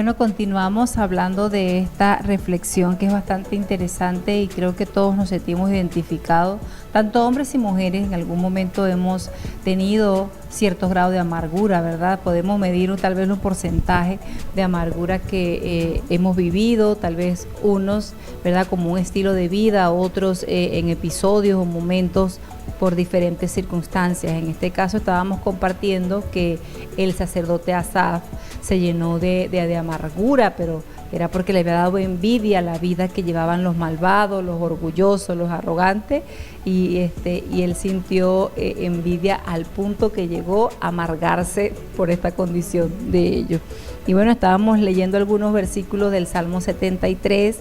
Bueno, continuamos hablando de esta reflexión que es bastante interesante y creo que todos nos sentimos identificados, tanto hombres y mujeres. En algún momento hemos tenido cierto grado de amargura, ¿verdad? Podemos medir tal vez un porcentaje de amargura que hemos vivido, tal vez unos, ¿verdad? Como un estilo de vida, otros en episodios o momentos por diferentes circunstancias. En este caso estábamos compartiendo que el sacerdote Asaf se llenó de amargura, pero era porque le había dado envidia a la vida que llevaban los malvados, los orgullosos, los arrogantes, y él sintió envidia al punto que llegó a amargarse por esta condición de ellos. Y bueno, estábamos leyendo algunos versículos del Salmo 73,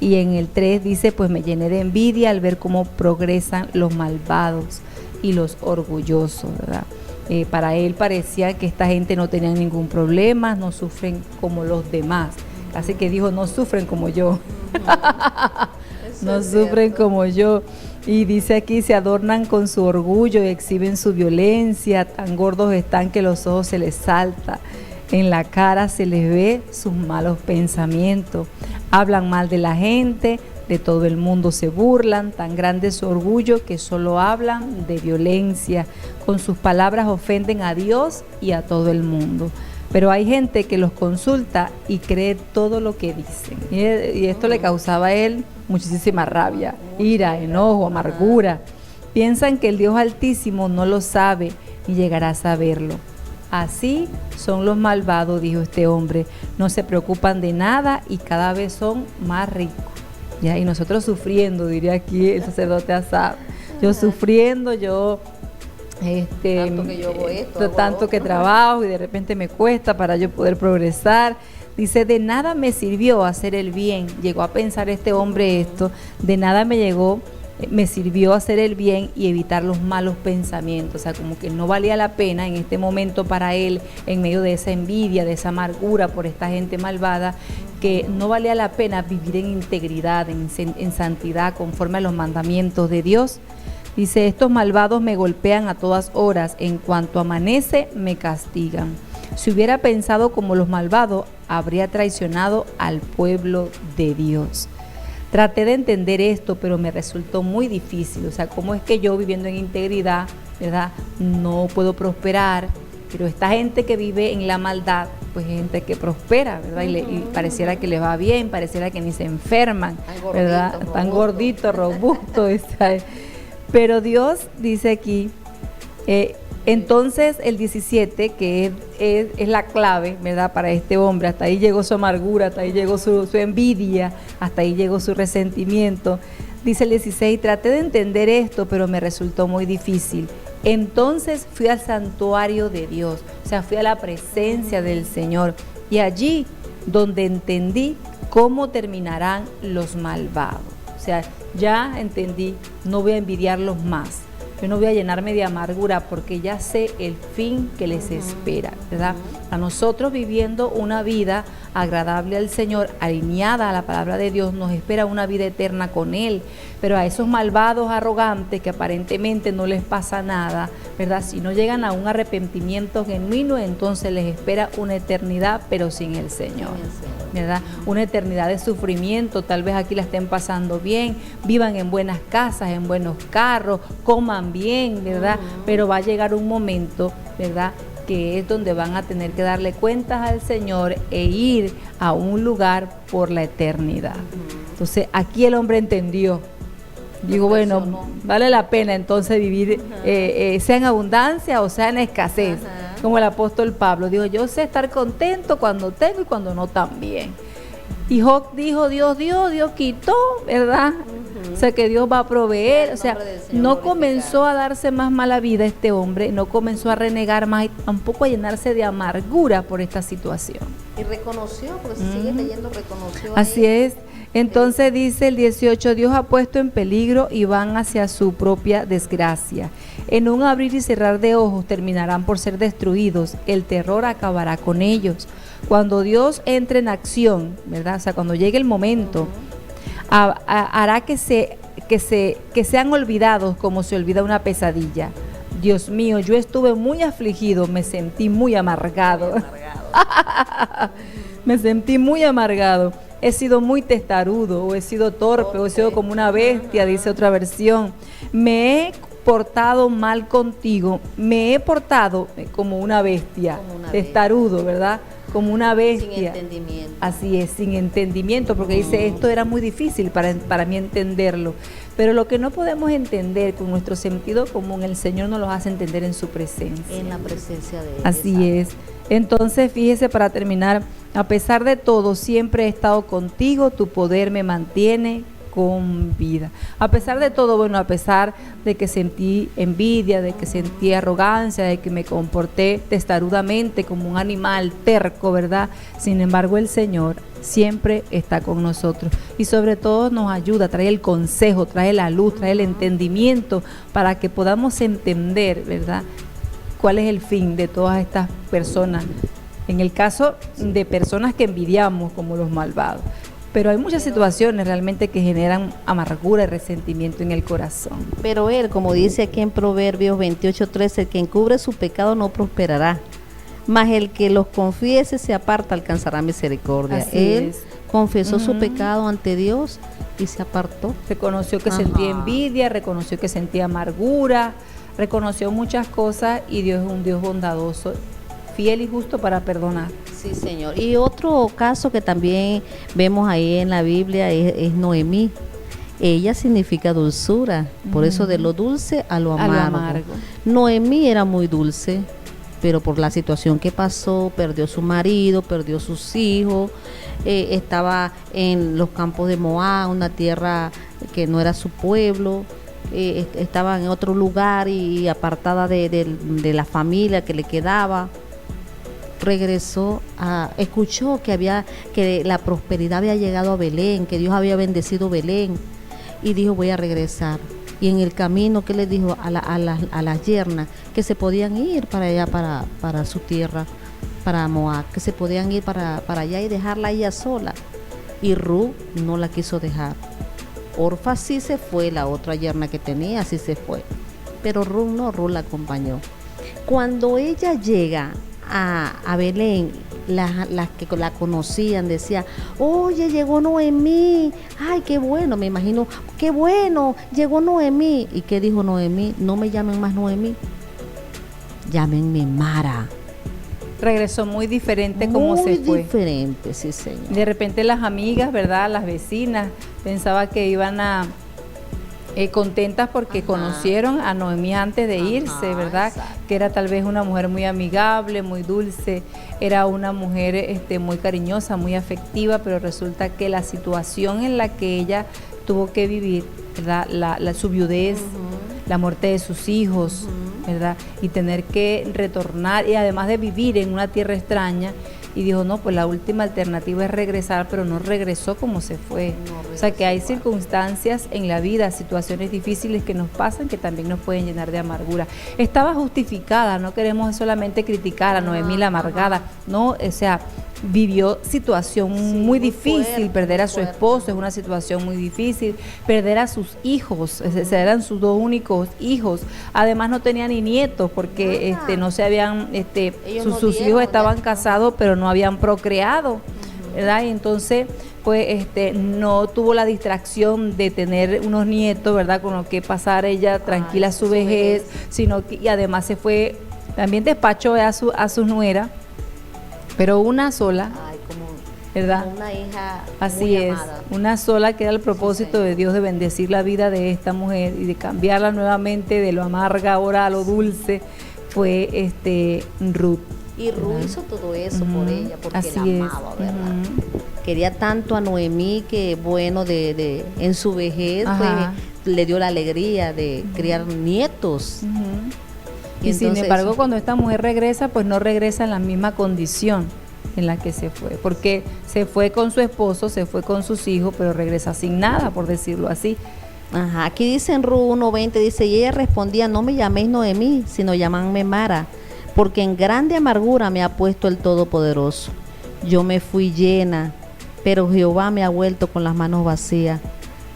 y en el 3 dice, pues me llené de envidia al ver cómo progresan los malvados y los orgullosos, ¿verdad? Para él parecía que esta gente no tenía ningún problema, no sufren como los demás. Así que dijo, no sufren como yo. No sufren como yo. Y dice aquí, se adornan con su orgullo y exhiben su violencia, tan gordos están que los ojos se les salta. En la cara se les ve sus malos pensamientos. Hablan mal de la gente, de todo el mundo se burlan, tan grande es su orgullo que solo hablan de violencia. Con sus palabras ofenden a Dios y a todo el mundo. Pero hay gente que los consulta y cree todo lo que dicen. Y esto le causaba a él muchísima rabia, ira, enojo, amargura. Piensan que el Dios Altísimo no lo sabe ni llegará a saberlo. Así son los malvados, dijo este hombre. No se preocupan de nada y cada vez son más ricos. ¿Ya? Y nosotros sufriendo, diría aquí el sacerdote Asaf. Yo sufriendo, tanto que yo hago esto, tanto que trabajo y de repente me cuesta para yo poder progresar. Dice, de nada me sirvió hacer el bien. Llegó a pensar este hombre esto, de nada me sirvió hacer el bien y evitar los malos pensamientos. O sea, como que no valía la pena en este momento para él, en medio de esa envidia, de esa amargura por esta gente malvada, que no valía la pena vivir en integridad, en santidad, conforme a los mandamientos de Dios. Dice, estos malvados me golpean a todas horas, en cuanto amanece me castigan. Si hubiera pensado como los malvados, habría traicionado al pueblo de Dios. Traté de entender esto, pero me resultó muy difícil. O sea, ¿cómo es que yo viviendo en integridad, ¿verdad?, no puedo prosperar? Pero esta gente que vive en la maldad, pues es gente que prospera, ¿verdad? Y pareciera que les va bien, pareciera que ni se enferman, ¿verdad? Tan gorditos, robustos. Pero Dios dice aquí, entonces el 17, que es la clave, ¿verdad?, para este hombre. Hasta ahí llegó su amargura, hasta ahí llegó su envidia, hasta ahí llegó su resentimiento. Dice el 16, traté de entender esto, pero me resultó muy difícil. Entonces fui al santuario de Dios, o sea, fui a la presencia del Señor. Y allí donde entendí cómo terminarán los malvados. O sea, ya entendí, no voy a envidiarlos más. Yo no voy a llenarme de amargura porque ya sé el fin que les espera, ¿verdad? A nosotros viviendo una vida agradable al Señor, alineada a la palabra de Dios, nos espera una vida eterna con Él. Pero a esos malvados arrogantes que aparentemente no les pasa nada, ¿verdad? Si no llegan a un arrepentimiento genuino, entonces les espera una eternidad, pero sin el Señor, ¿verdad? Una eternidad de sufrimiento. Tal vez aquí la estén pasando bien, vivan en buenas casas, en buenos carros, coman bien, ¿verdad? Pero va a llegar un momento, ¿verdad?, que es donde van a tener que darle cuentas al Señor e ir a un lugar por la eternidad. Entonces aquí el hombre entendió. Digo, bueno, vale la pena entonces vivir, sea en abundancia o sea en escasez, como el apóstol Pablo. Digo, yo sé estar contento cuando tengo y cuando no también. Y Job dijo, Dios quitó, ¿verdad? O sea, que Dios va a proveer. O sea, no comenzó a darse más mala vida este hombre, no comenzó a renegar más y tampoco a llenarse de amargura por esta situación. Y reconoció, porque se sigue leyendo, reconoció. Así es. Entonces dice el 18, Dios ha puesto en peligro y van hacia su propia desgracia. En un abrir y cerrar de ojos terminarán por ser destruidos. El terror acabará con ellos. Cuando Dios entre en acción, ¿verdad? O sea, cuando llegue el momento, hará que sean olvidados como se olvida una pesadilla. Dios mío, yo estuve muy afligido, me sentí muy amargado. me sentí muy amargado. He sido muy testarudo, o he sido torpe, o he sido como una bestia, dice otra versión. Me he portado mal contigo, me he portado como una bestia, testarudo, ¿verdad? Como una bestia. Sin entendimiento. Así es, sin entendimiento, porque dice, esto era muy difícil para mí entenderlo. Pero lo que no podemos entender con nuestro sentido común, el Señor nos lo hace entender en su presencia. En la presencia de Él. Así es. Entonces, fíjese, para terminar, a pesar de todo, siempre he estado contigo, tu poder me mantiene con vida. A pesar de todo, bueno, a pesar de que sentí envidia, de que sentí arrogancia, de que me comporté testarudamente como un animal terco, ¿verdad? Sin embargo, el Señor siempre está con nosotros y sobre todo nos ayuda, trae el consejo, trae la luz, trae el entendimiento para que podamos entender, ¿verdad?, cuál es el fin de todas estas personas. En el caso de personas que envidiamos como los malvados. Pero hay muchas situaciones realmente que generan amargura y resentimiento en el corazón. Pero Él, como dice aquí en Proverbios 28:13, el que encubre su pecado no prosperará, mas el que los confiese se aparta alcanzará misericordia. Así Él es. confesó su pecado ante Dios y se apartó. Reconoció que sentía envidia, reconoció que sentía amargura, reconoció muchas cosas y Dios es un Dios bondadoso, fiel y justo para perdonar. Sí, Señor. Y otro caso que también vemos ahí en la Biblia es Noemí. Ella significa dulzura, por eso de lo dulce a lo amargo. Noemí era muy dulce, pero por la situación que pasó, perdió su marido, perdió sus hijos, estaba en los campos de Moab, una tierra que no era su pueblo, estaba en otro lugar y apartada de la familia que le quedaba. Regresó, escuchó que la prosperidad había llegado a Belén, que Dios había bendecido Belén, y dijo, voy a regresar. Y en el camino, ¿qué le dijo a las yernas? Que se podían ir para allá, para su tierra, para Moab, que se podían ir para allá y dejarla ella sola. Y Ruth no la quiso dejar. Orfa sí se fue, la otra yerna que tenía sí se fue, pero Ruth no, Ruth la acompañó. Cuando ella llega a Belén, las que la conocían decían, oye, llegó Noemí, ay, qué bueno, me imagino, qué bueno, llegó Noemí. ¿Y qué dijo Noemí? No me llamen más Noemí, llámenme Mara. Regresó muy diferente como se fue. Muy diferente, sí, Señor. De repente las amigas, ¿verdad?, las vecinas, pensaba que iban a contentas porque conocieron a Noemí antes de irse, ¿verdad? Exacto. Que era tal vez una mujer muy amigable, muy dulce, era una mujer muy cariñosa, muy afectiva, pero resulta que la situación en la que ella tuvo que vivir, ¿verdad?, su viudez, la muerte de sus hijos, ¿verdad?, y tener que retornar, y además de vivir en una tierra extraña, y dijo, no, pues la última alternativa es regresar, pero no regresó como se fue. O sea que hay circunstancias en la vida, situaciones difíciles que nos pasan que también nos pueden llenar de amargura. Estaba justificada, no queremos solamente criticar a Noemí la amargada, no, o sea, vivió situación muy difícil, fuerte, perder a su esposo es una situación muy difícil, perder a sus hijos, eran sus dos únicos hijos, además no tenía ni nietos porque no se habían, sus hijos estaban casados pero no habían procreado, ¿verdad? Y entonces pues no tuvo la distracción de tener unos nietos, ¿verdad?, con los que pasar ella tranquila su vejez, sino que y además se fue, también despachó a su nuera, pero una sola, ¿verdad? Como una hija así muy es, amada. Una sola, que era el propósito de Dios de bendecir la vida de esta mujer y de cambiarla nuevamente de lo amarga ahora a lo dulce, fue Ruth. Y Ruth hizo todo eso por ella, porque así la amaba, ¿verdad? Quería tanto a Noemí que, bueno, en su vejez, pues, le dio la alegría de criar nietos. Y sin embargo, cuando esta mujer regresa, pues no regresa en la misma condición en la que se fue, porque se fue con su esposo, se fue con sus hijos, pero regresa sin nada, por decirlo así. Aquí dice en Ruth 1:20, dice, y ella respondía, no me llaméis Noemí, sino llamadme Mara, porque en grande amargura me ha puesto el Todopoderoso. Yo me fui llena, pero Jehová me ha vuelto con las manos vacías,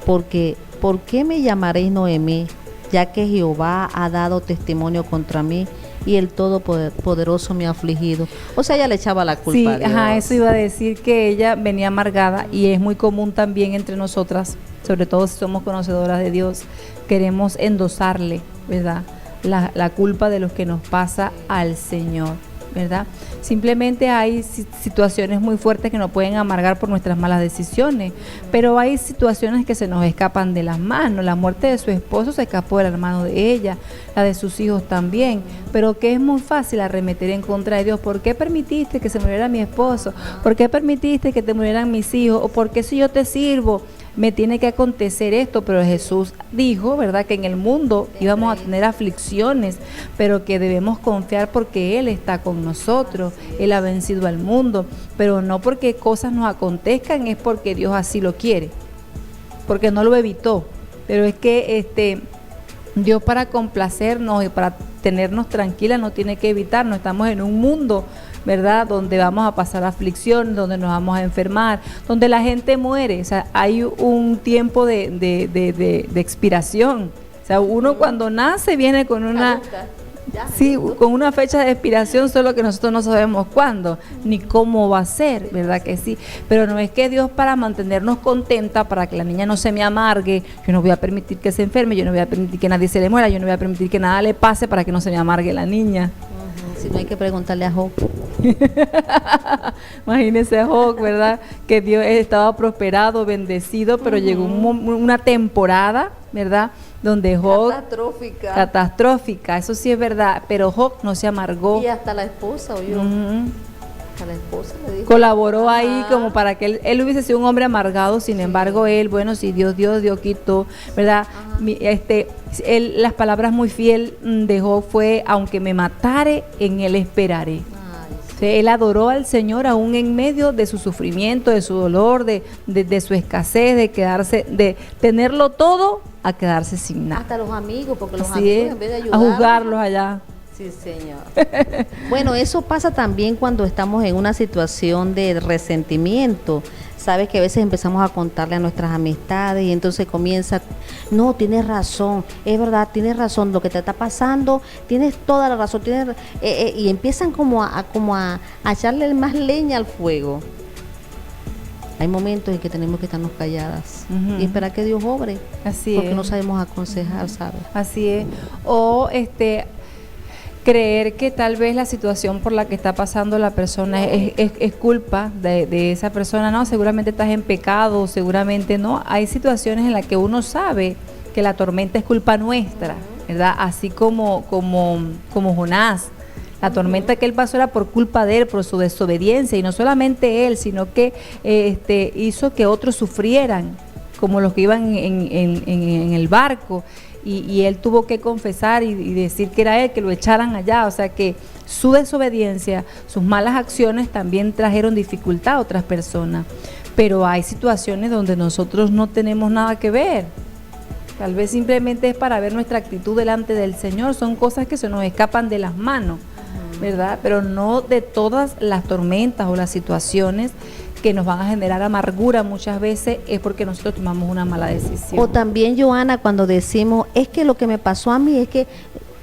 porque ¿por qué me llamaréis Noemí? Ya que Jehová ha dado testimonio contra mí y el Todopoderoso me ha afligido. O sea, ella le echaba la culpa Sí, a Dios. ajá, eso iba a decir que ella venía amargada y es muy común también entre nosotras, sobre todo si somos conocedoras de Dios, queremos endosarle, ¿verdad? La culpa de lo que nos pasa al Señor, ¿verdad? Simplemente hay situaciones muy fuertes que nos pueden amargar por nuestras malas decisiones, pero hay situaciones que se nos escapan de las manos. La muerte de su esposo se escapó de la mano de ella, la de sus hijos también, pero que es muy fácil arremeter en contra de Dios. ¿Por qué permitiste que se muriera mi esposo? ¿Por qué permitiste que te murieran mis hijos? ¿O por qué si yo te sirvo me tiene que acontecer esto? Pero Jesús dijo, ¿verdad?, que en el mundo íbamos a tener aflicciones, pero que debemos confiar porque Él está con nosotros. Él ha vencido al mundo, pero no porque cosas nos acontezcan, es porque Dios así lo quiere, porque no lo evitó. Pero es que Dios, para complacernos y para tenernos tranquilas, no tiene que evitarnos. Estamos en un mundo, ¿verdad?, donde vamos a pasar aflicción, donde nos vamos a enfermar, donde la gente muere. O sea, hay un tiempo de expiración. O sea, uno cuando nace viene con una... Sí, con una fecha de expiración, solo que nosotros no sabemos cuándo, ni cómo va a ser, ¿verdad que sí? Pero no es que Dios, para mantenernos contenta, para que la niña no se me amargue, yo no voy a permitir que se enferme, yo no voy a permitir que nadie se le muera, yo no voy a permitir que nada le pase para que no se me amargue la niña. Si no, hay que preguntarle a Job. Imagínese a Job, ¿verdad? Que Dios estaba prosperado, bendecido, pero llegó una temporada, ¿verdad?, donde Job... Catastrófica, eso sí es verdad, pero Job no se amargó. Y hasta la esposa oyó. A la esposa le dijo. Colaboró ahí como para que él hubiese sido un hombre amargado, sin embargo él, bueno, si Dios quitó, ¿verdad? Las palabras muy fiel de Job fue: aunque me matare, en él esperaré. Él adoró al Señor aún en medio de su sufrimiento, de su dolor, de su escasez, de quedarse, de tenerlo todo a quedarse sin nada. Hasta los amigos, porque los Así amigos es, en vez de ayudar, a juzgarlos allá. Sí, señor. Bueno, eso pasa también cuando estamos en una situación de resentimiento. Sabes que a veces empezamos a contarle a nuestras amistades y entonces comienza: no, tienes razón, es verdad, tienes razón, lo que te está pasando, tienes toda la razón, y empiezan como a echarle más leña al fuego. Hay momentos en que tenemos que estarnos calladas y esperar que Dios obre. Así porque es. no sabemos aconsejar, ¿sabes? Así es. O creer que tal vez la situación por la que está pasando la persona es culpa de esa persona. No, seguramente estás en pecado, seguramente no. Hay situaciones en las que uno sabe que la tormenta es culpa nuestra, ¿verdad? Así como Jonás. La tormenta que él pasó era por culpa de él, por su desobediencia, y no solamente él, sino que hizo que otros sufrieran, como los que iban en el barco, y él tuvo que confesar y decir que era él, que lo echaran allá. O sea que su desobediencia, sus malas acciones también trajeron dificultad a otras personas. Pero hay situaciones donde nosotros no tenemos nada que ver. Tal vez simplemente es para ver nuestra actitud delante del Señor. Son cosas que se nos escapan de las manos, ¿verdad? Pero no de todas las tormentas o las situaciones que nos van a generar amargura muchas veces es porque nosotros tomamos una mala decisión. O también, Joana, cuando decimos: es que lo que me pasó a mí es que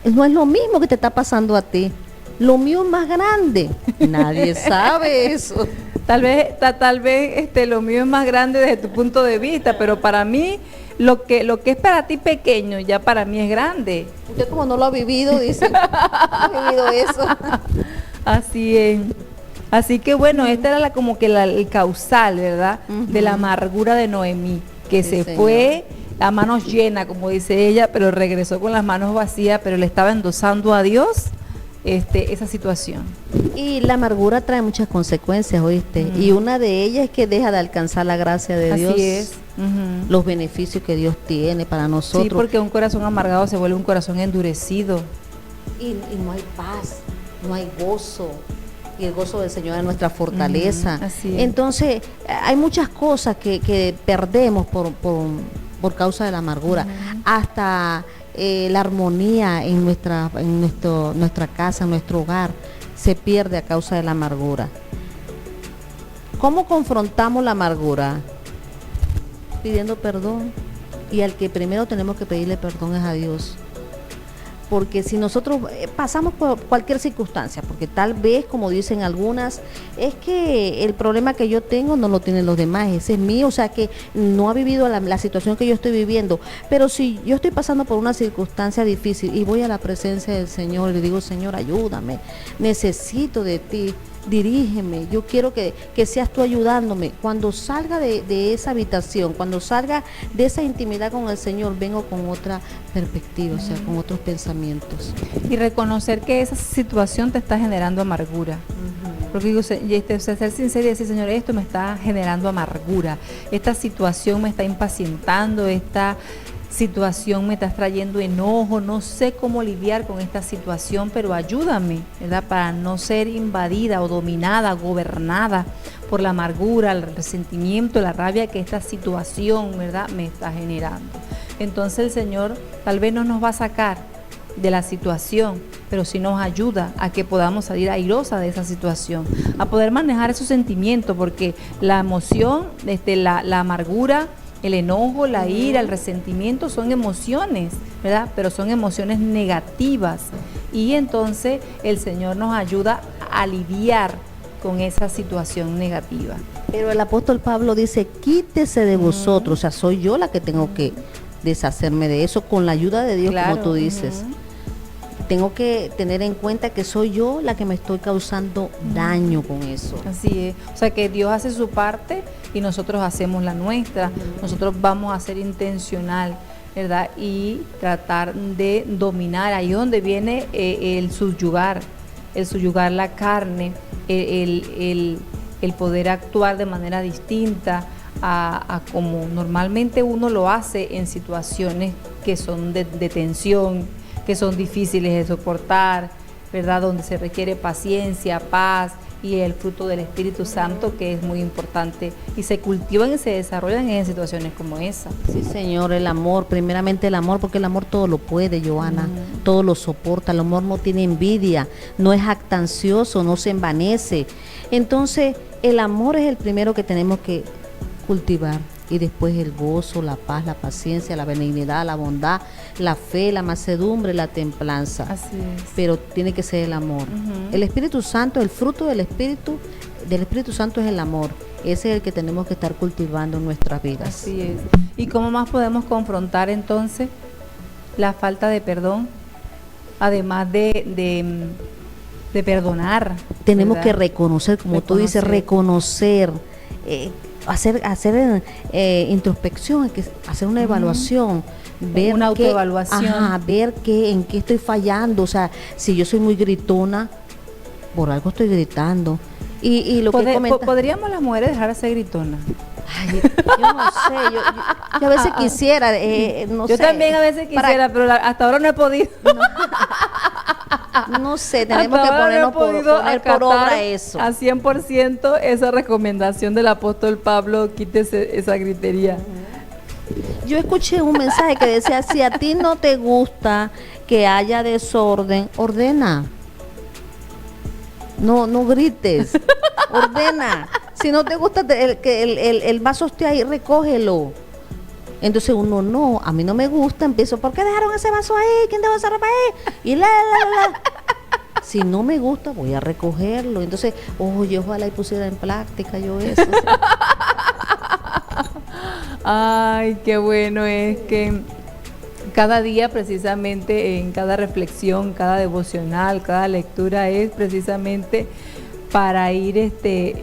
no es lo mismo que te está pasando a ti, lo mío es más grande. Nadie sabe eso. Tal vez lo mío es más grande desde tu punto de vista, pero para mí lo que es para ti pequeño ya para mí es grande. Usted, como no lo ha vivido, dice, no ha vivido eso. Así es. Así que bueno, esta era el causal, ¿verdad? De la amargura de Noemí, que sí, se fue a manos llenas, como dice ella, pero regresó con las manos vacías, pero le estaba endosando a Dios esa situación. Y la amargura trae muchas consecuencias, ¿oíste? Y una de ellas es que deja de alcanzar la gracia de Dios. Así es. Los beneficios que Dios tiene para nosotros. Sí, porque un corazón amargado se vuelve un corazón endurecido. Y no hay paz, no hay gozo. Y el gozo del Señor es nuestra fortaleza. Así es. Entonces, hay muchas cosas que perdemos por causa de la amargura. Hasta la armonía en nuestra casa, en nuestro hogar, se pierde a causa de la amargura. ¿Cómo confrontamos la amargura? Pidiendo perdón. Y al que primero tenemos que pedirle perdón es a Dios. porque si nosotros pasamos por cualquier circunstancia, porque tal vez, como dicen algunas, es que el problema que yo tengo no lo tienen los demás, ese es mío, o sea que no ha vivido la situación que yo estoy viviendo, pero si yo estoy pasando por una circunstancia difícil y voy a la presencia del Señor y le digo, Señor, ayúdame, necesito de ti, dirígeme, yo quiero que seas tú ayudándome. Cuando salga de esa habitación, cuando salga de esa intimidad con el Señor, vengo con otra perspectiva, o sea, con otros pensamientos. Y reconocer que esa situación te está generando amargura. Porque digo, ser sincero y decir, Señor, esto me está generando amargura, esta situación me está impacientando, esta situación me está trayendo enojo, no sé cómo lidiar con esta situación, pero ayúdame, ¿verdad? Para no ser invadida o dominada, gobernada por la amargura, el resentimiento, la rabia que esta situación, ¿verdad?, me está generando. Entonces el Señor tal vez no nos va a sacar de la situación, pero sí nos ayuda a que podamos salir airosa de esa situación, a poder manejar esos sentimientos, porque la emoción, la amargura, el enojo, la ira, el resentimiento son emociones, ¿verdad? Pero son emociones negativas. Y entonces el Señor nos ayuda a lidiar con esa situación negativa. Pero el apóstol Pablo dice, quítese de vosotros, o sea, soy yo la que tengo que deshacerme de eso con la ayuda de Dios, claro, como tú dices. Tengo que tener en cuenta que soy yo la que me estoy causando daño con eso. Así es, o sea que Dios hace su parte y nosotros hacemos la nuestra. Nosotros vamos a ser intencional, ¿verdad? Y tratar de dominar, ahí donde viene el subyugar la carne, el poder actuar de manera distinta a como normalmente uno lo hace en situaciones que son de tensión, que son difíciles de soportar, ¿verdad? Donde se requiere paciencia, paz y el fruto del Espíritu Santo, que es muy importante y se cultivan y se desarrollan en situaciones como esa. Sí, Señor, el amor, primeramente el amor, porque el amor todo lo puede, Johanna, todo lo soporta, el amor no tiene envidia, no es jactancioso, no se envanece. Entonces, el amor es el primero que tenemos que cultivar. Y después el gozo, la paz, la paciencia, la benignidad, la bondad, la fe, la mansedumbre, la templanza. Así es. Pero tiene que ser el amor. El Espíritu Santo, el fruto del Espíritu Santo es el amor. Ese es el que tenemos que estar cultivando en nuestras vidas. Así es. ¿Y cómo más podemos confrontar entonces la falta de perdón? Además de perdonar. Tenemos que reconocer, como tú dices, reconocer, hacer introspección, hacer una evaluación, ver una autoevaluación, ver en qué estoy fallando, o sea, si yo soy muy gritona, por algo estoy gritando. Y lo que ¿podríamos las mujeres dejar de ser gritonas? Ay, yo no sé, yo a veces quisiera, no sé. Yo también a veces quisiera, pero hasta ahora no he podido. No sé, tenemos que poner por obra eso. A 100% esa recomendación del apóstol Pablo, quítese esa gritería. Yo escuché un mensaje que decía, si a ti no te gusta que haya desorden, ordena. No grites, ordena. Si no te gusta que el vaso esté ahí, recógelo. Entonces uno, a mí no me gusta, empiezo, ¿por qué dejaron ese vaso ahí? ¿Quién dejó esa ropa ahí? Y si no me gusta, voy a recogerlo. Entonces, oye, ojalá y pusiera en práctica yo eso. Ay, qué bueno es que cada día precisamente en cada reflexión, cada devocional, cada lectura es precisamente para ir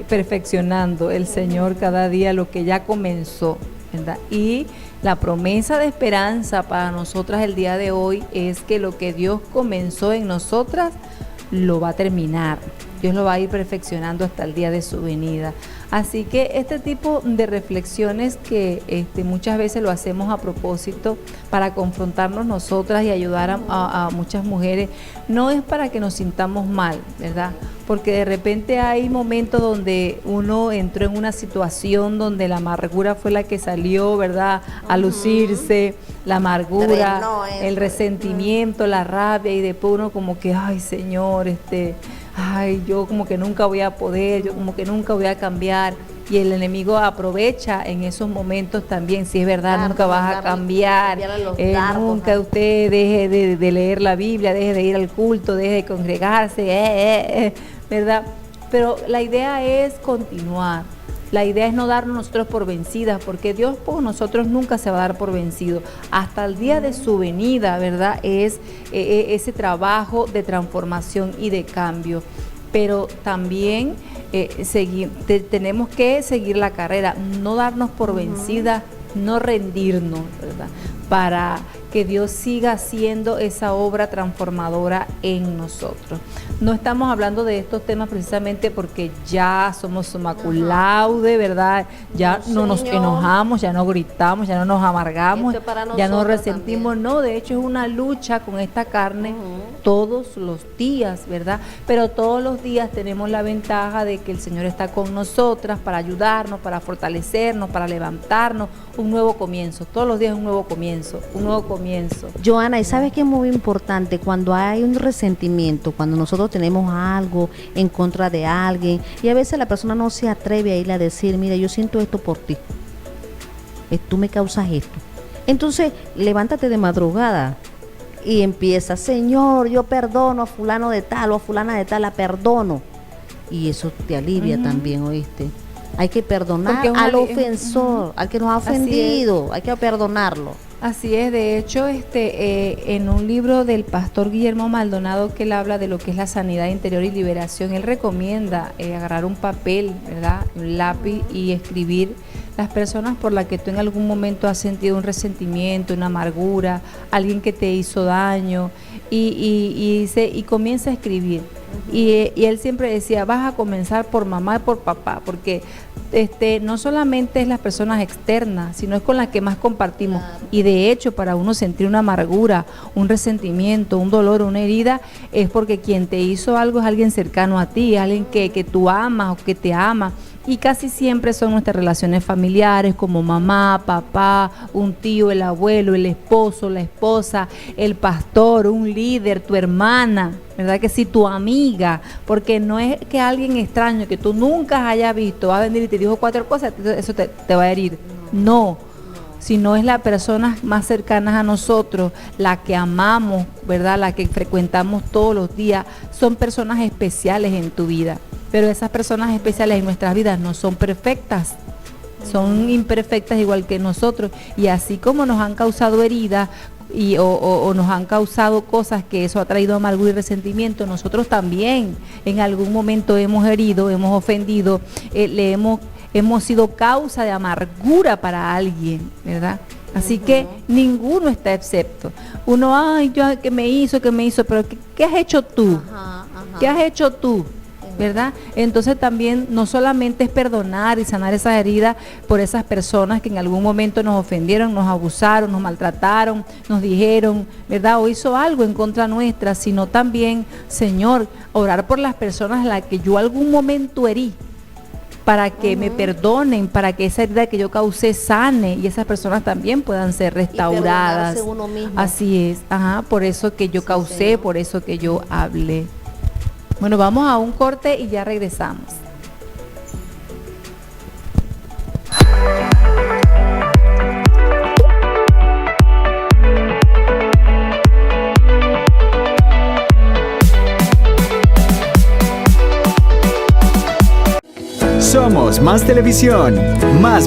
perfeccionando el Señor cada día lo que ya comenzó, ¿verdad? Y la promesa de esperanza para nosotras el día de hoy es que lo que Dios comenzó en nosotras lo va a terminar. Dios lo va a ir perfeccionando hasta el día de su venida. Así que este tipo de reflexiones que muchas veces lo hacemos a propósito para confrontarnos nosotras y ayudar a muchas mujeres, no es para que nos sintamos mal, ¿verdad? Porque de repente hay momentos donde uno entró en una situación donde la amargura fue la que salió, ¿verdad? A lucirse, la amargura, el resentimiento, la rabia, y después uno como que, ay Señor, ay, yo como que nunca voy a poder, yo como que nunca voy a cambiar. y el enemigo aprovecha en esos momentos también. Si es verdad, claro, nunca vas a cambiar, nunca usted deje de leer la Biblia, deje de ir al culto, deje de congregarse, ¿verdad? Pero la idea es continuar. La idea es no darnos nosotros por vencidas, porque Dios por nosotros nunca se va a dar por vencido. Hasta el día de su venida, ¿verdad? Es ese trabajo de transformación y de cambio. Pero también tenemos que seguir la carrera, no darnos por vencidas, no rendirnos, ¿verdad? Para que Dios siga haciendo esa obra transformadora en nosotros. No estamos hablando de estos temas precisamente porque ya somos summa cum laude, ¿verdad? Ya no nos enojamos, ya no gritamos, ya no nos amargamos, ya no resentimos, también. No, de hecho es una lucha con esta carne todos los días, ¿verdad? Pero todos los días tenemos la ventaja de que el Señor está con nosotras para ayudarnos, para fortalecernos, para levantarnos, un nuevo comienzo. Todos los días un nuevo comienzo, un nuevo comienzo. Joana, ¿y sabes qué es muy importante? Cuando hay un resentimiento, cuando nosotros tenemos algo en contra de alguien, y a veces la persona no se atreve a ir a decir, mira, yo siento esto por ti, tú me causas esto. Entonces, levántate de madrugada y empieza, Señor, yo perdono a fulano de tal o a fulana de tal, la perdono. Y eso te alivia también, ¿oíste? Hay que perdonar al ofensor, al que nos ha ofendido, hay que perdonarlo. Así es, de hecho, en un libro del pastor Guillermo Maldonado, que él habla de lo que es la sanidad interior y liberación, él recomienda agarrar un papel, ¿verdad?, un lápiz y escribir las personas por las que tú en algún momento has sentido un resentimiento, una amargura, alguien que te hizo daño, y comienza a escribir. Y él siempre decía, vas a comenzar por mamá y por papá, porque no solamente es las personas externas, sino es con las que más compartimos. Claro. Y de hecho, para uno sentir una amargura, un resentimiento, un dolor, una herida, es porque quien te hizo algo es alguien cercano a ti, alguien que tú amas o que te ama. Y casi siempre son nuestras relaciones familiares, como mamá, papá, un tío, el abuelo, el esposo, la esposa, el pastor, un líder, tu hermana, ¿verdad que sí? Tu amiga, porque no es que alguien extraño que tú nunca hayas visto va a venir y te dijo 4 cosas, eso te va a herir. No, sino es las personas más cercanas a nosotros, la que amamos, ¿verdad? La que frecuentamos todos los días, son personas especiales en tu vida. Pero esas personas especiales en nuestras vidas no son perfectas, son imperfectas igual que nosotros. Y así como nos han causado heridas o nos han causado cosas que eso ha traído amargura y resentimiento, nosotros también en algún momento hemos herido, hemos ofendido, hemos sido causa de amargura para alguien, ¿verdad? Así que ninguno está excepto. Uno, ¿qué me hizo? Pero ¿qué has hecho tú? ¿Qué has hecho tú? ¿Verdad? Entonces también no solamente es perdonar y sanar esas heridas por esas personas que en algún momento nos ofendieron, nos abusaron, nos maltrataron, nos dijeron, ¿verdad? O hizo algo en contra nuestra, sino también, Señor, orar por las personas a las que yo algún momento herí, para que me perdonen, para que esa herida que yo causé sane y esas personas también puedan ser restauradas. Y uno mismo. Así es, por eso que yo causé, por eso que yo hablé. Bueno, vamos a un corte y ya regresamos. Somos Más Televisión, más